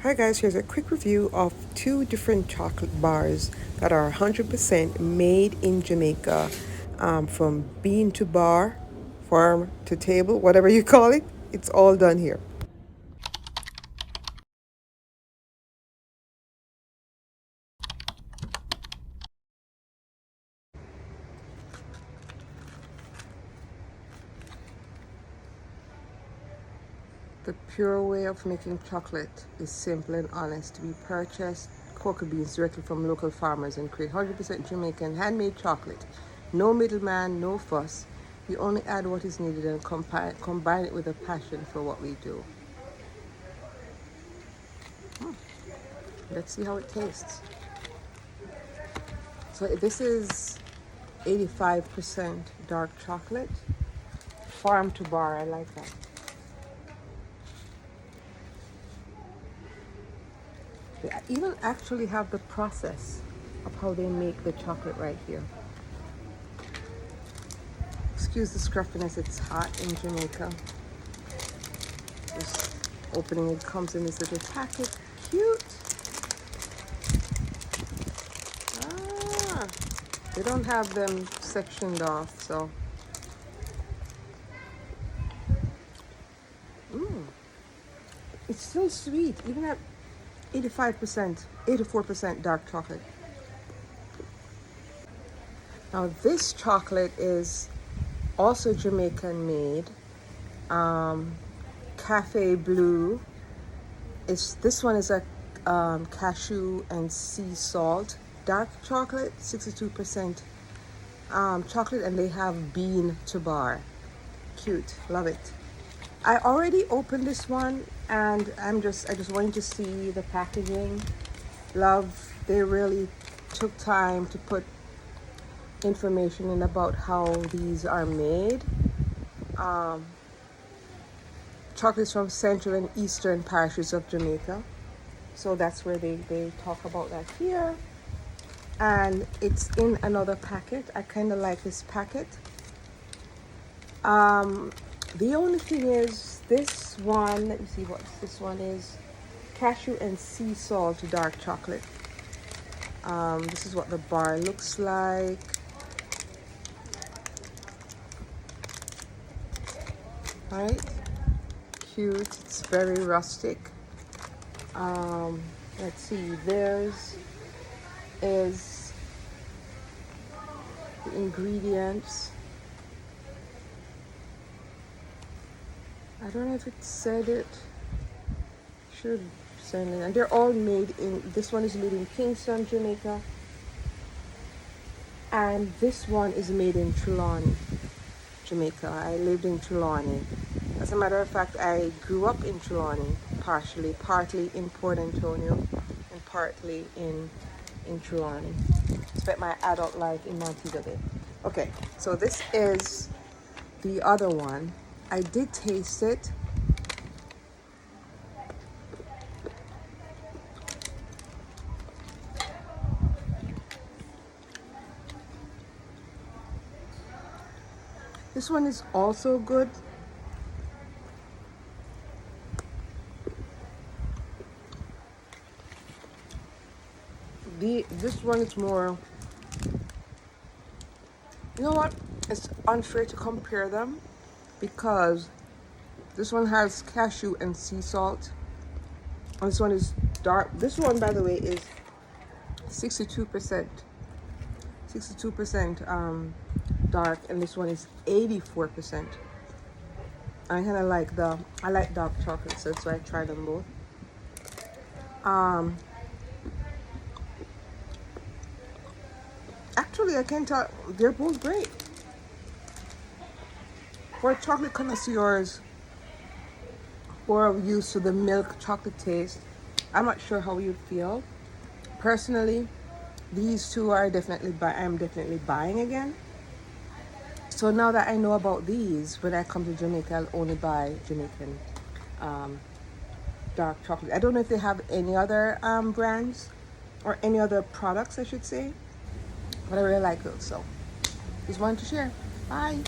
Hi guys, here's a quick review of two different chocolate bars that are 100% made in Jamaica, from bean to bar, farm to table, whatever you call it. It's all done here. The pure way of making chocolate is simple and honest. We purchase cocoa beans directly from local farmers and create 100% Jamaican handmade chocolate. No middleman, no fuss. We only add what is needed and combine it with a passion for what we do. Let's see how it tastes. So this is 85% dark chocolate. Farm to bar, I like that. They even actually have the process of how they make the chocolate right here. Excuse the scruffiness, it's hot in Jamaica. This opening, it comes in this little packet. Cute. Ah, they don't have them sectioned off, so. It's still sweet, even at 85%, 84% dark chocolate. Now this chocolate is also Jamaican made. Cafe Blue. This one is a cashew and sea salt dark chocolate, 62% chocolate, and they have bean to bar. Cute, love it. I already opened this one, and I just wanted to see the packaging. Love, they really took time to put information in about how these are made. Chocolates from central and eastern parishes of Jamaica. So that's where they talk about that here. And it's in another packet. I kind of like this packet. The only thing is this one, let me see what this one is. Cashew and sea salt dark chocolate. This is what the bar looks like. Right? Cute. It's very rustic. Let's see. Theirs is the ingredients. I don't know if it said it. Should send it. And they're all made in. This one is made in Kingston, Jamaica, and this one is made in Trelawney, Jamaica. I lived in Trelawney. As a matter of fact, I grew up in Trelawney, partly in Port Antonio, and partly in Trelawney. Spent my adult life in Montego Bay. Okay, so this is the other one. I did taste it. This one is also good. This one is more, you know what? It's unfair to compare them because this one has cashew and sea salt. And this one is dark. This one, by the way, is 62%. 62% dark, and this one is 84%. I kind of like I like dark chocolate, so that's why I tried them both. Actually, I can tell they're both great. For chocolate connoisseurs who are used to the milk chocolate taste, I'm not sure how you'd feel. Personally, these two are I'm definitely buying again. So now that I know about these, when I come to Jamaica, I'll only buy Jamaican dark chocolate. I don't know if they have any other brands or any other products, I should say, but I really like those. So just wanted to share. Bye.